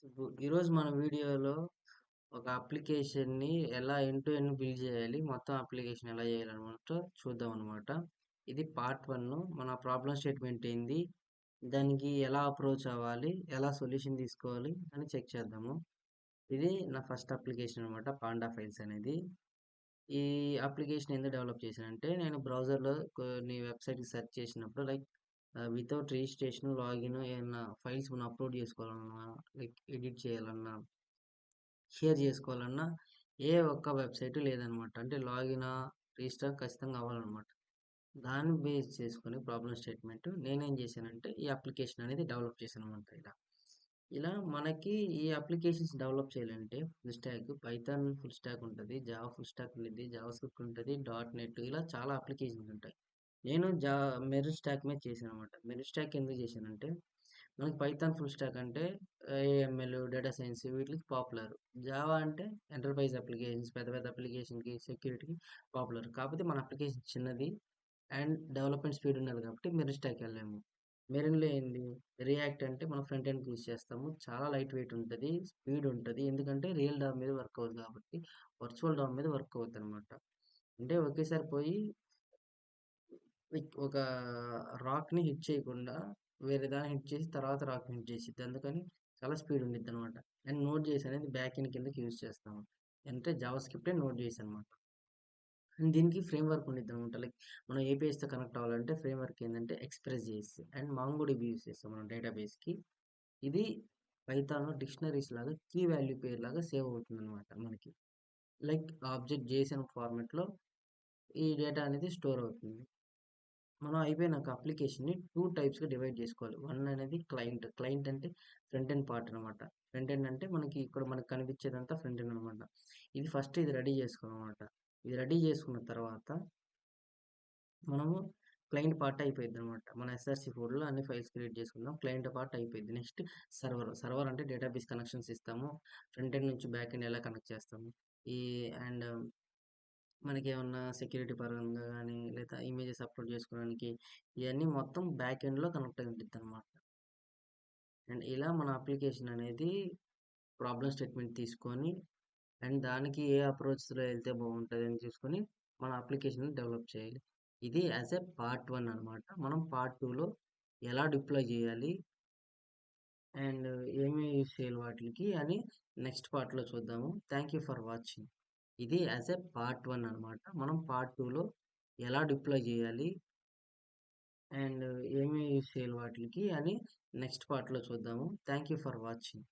ఈరోజు మన వీడియోలో ఒక అప్లికేషన్‌ని ఎలా ఎండ్ టు ఎండ్ బిల్డ్ చేయాలి, మొత్తం అప్లికేషన్ ఎలా చేయాలన్నమాట చూద్దాం అనమాట. ఇది పార్ట్ 1. మన ప్రాబ్లమ్ స్టేట్మెంట్ ఏంది, దానికి ఎలా అప్రోచ్ అవ్వాలి, ఎలా సొల్యూషన్ తీసుకోవాలి అని చెక్ చేద్దాము. ఇది నా ఫస్ట్ అప్లికేషన్ అనమాట, పాండా ఫైల్స్ అనేది. ఈ అప్లికేషన్ ఎందుకు డెవలప్ చేశానంటే, నేను బ్రౌజర్‌లో కొన్ని వెబ్‌సైట్‌కి సెర్చ్ చేసినప్పుడు వితౌట్ రిజిస్ట్రేషన్, లాగిన్ ఏమన్నా ఫైల్స్ మనం అప్‌లోడ్ చేసుకోవాలన్నా, ఎడిట్ చేయాలన్నా, షేర్ చేసుకోవాలన్నా ఏ ఒక్క వెబ్‌సైట్ లేదనమాట. అంటే రిజిస్టర్ ఖచ్చితంగా అవ్వాలనమాట. దాన్ని బేస్ చేసుకొని ప్రాబ్లమ్ స్టేట్మెంట్ నేనేం చేశానంటే, ఈ అప్లికేషన్ అనేది డెవలప్ చేశాననమాట ఇలా. ఇలా మనకి ఈ అప్లికేషన్స్ డెవలప్ చేయాలంటే full stock, Python full stock ఉంటది. జావా ఫుల్ స్టాక్ ఉండిద్ది. జావా స్క్రిప్ట్ ఉంటది. డాట్ నెట్ ఇలా చాలా అప్లికేషన్స్ ఉంటాయి. నేను మెరిన్ స్టాక్ మీద చేశాననమాట. మెరిన్ స్టాక్ ఎందుకు చేశానంటే, మనకి పైథాన్ ఫుల్ స్టాక్ అంటే ఏఎంఎల్, డేటా సైన్స్ వీటికి పాపులర్. జావా అంటే ఎంటర్ప్రైజ్ అప్లికేషన్స్, పెద్ద పెద్ద అప్లికేషన్‌కి, సెక్యూరిటీకి పాపులర్. కాకపోతే మన అప్లికేషన్ చిన్నది అండ్ డెవలప్‌మెంట్ స్పీడ్ ఉన్నది కాబట్టి మెరిన్ స్టాక్‌కి వెళ్ళాము. మెరిన్‌లో ఏంది, రియాక్ట్ అంటే మనం ఫ్రంట్ ఎండ్‌కి యూజ్ చేస్తాము. చాలా లైట్ వెయిట్ ఉంటది. స్పీడ్ ఉంటది. ఎందుకంటే రియల్ డామ్ మీద వర్క్ అవ్వదు కాబట్టి వర్చువల్ డామ్ మీద వర్క్ అవుద్దనమాట. అంటే ఒకేసారి పోయి ఒక రాక్‌ని హిట్ చేయకుండా వేరే దాన్ని హిట్ చేసి తర్వాత రాక్‌ని హిట్ చేసిద్ది. అందుకని చాలా స్పీడ్ ఉండిద్దనమాట. అండ్ నోడ్ జేఎస్ అనేది బ్యాక్ ఎండ్ కిందకి యూజ్ చేస్తాము. అంటే జావా స్క్రిప్టే నోడ్ జేఎస్ అనమాట. అండ్ దీనికి ఫ్రేమ్‌వర్క్ ఉండిద్దనమాట. మనం ఏపీఐస్‌తో కనెక్ట్ అవ్వాలంటే ఫ్రేమ్‌వర్క్ ఏందంటే express JS and MongoDB use చేస్తాం మనం డేటాబేస్‌కి. ఇది పైథాన్‌లో డిక్షనరీస్ లాగా కీ వాల్యూ పేర్ లాగా సేవ్ అవుతుందనమాట మనకి. ఆబ్జెక్ట్ జేసన్ ఫార్మాట్‌లో ఈ డేటా అనేది స్టోర్ అవుతుంది. మనం అయిపోయినాక అప్లికేషన్‌ని 2 టైప్స్‌గా డివైడ్ చేసుకోవాలి. వన్ అనేది క్లయింట్. క్లయింట్ అంటే ఫ్రంట్ ఎండ్ పార్ట్ అనమాట. ఫ్రంట్ ఎండ్ అంటే మనకు కనిపించేదంతా ఫ్రంట్ ఎండ్ అనమాట. ఇది రెడీ చేసుకోవాలనమాట. ఇది రెడీ చేసుకున్న తర్వాత మనము క్లయింట్ పార్ట్ అయిపోయిద్దనమాట. మన ఎస్ఆర్‌సి ఫోల్డర్‌లో అన్ని ఫైల్స్ క్రియేట్ చేసుకుందాం. క్లయింట్ పార్ట్ అయిపోయింది. Next server. సర్వర్ అంటే డేటాబేస్ కనెక్షన్స్ ఇస్తాము. ఫ్రంట్ ఎండ్ నుంచి బ్యాక్ ఎండ్ ఎలా కనెక్ట్ చేస్తాము. ఈ అండ్ మనకేమన్నా సెక్యూరిటీ పరంగా గానీ, లేదా ఇమేజెస్ అప్‌లోడ్ చేసుకోవడానికి ఇయన్నీ మొత్తం బ్యాక్ ఎండ్‌లో కనెక్ట్ అయి ఉండిద్దనమాట. అండ్ ఇలా మన అప్లికేషన్ అనేది ప్రాబ్లమ్ స్టేట్మెంట్ తీసుకొని అండ్ దానికి ఏ అప్రోచ్‌లో ఎళ్తే బావుంటదని చూసుకొని మన అప్లికేషన్‌ని డెవలప్ చేయాలి. ఇది యాస్ ఎ పార్ట్ 1 అనమాట. మనం పార్ట్ 2లో ఎలా డిప్లాయ్ చేయాలి అండ్ ఏమి యూజ్ చేయాలి వాటిలికి అని నెక్స్ట్ పార్ట్‌లో చూద్దాము. Thank you for watching. ఇది యాస్ ఎ పార్ట్ 1 అనమాట. మనం పార్ట్ 2లో ఎలా డిప్లాయ్ చేయాలి అండ్ ఏమి యూజ్ చేయాలి వాటిలికి అని నెక్స్ట్ పార్ట్‌లో చూద్దాము. Thank you for watching.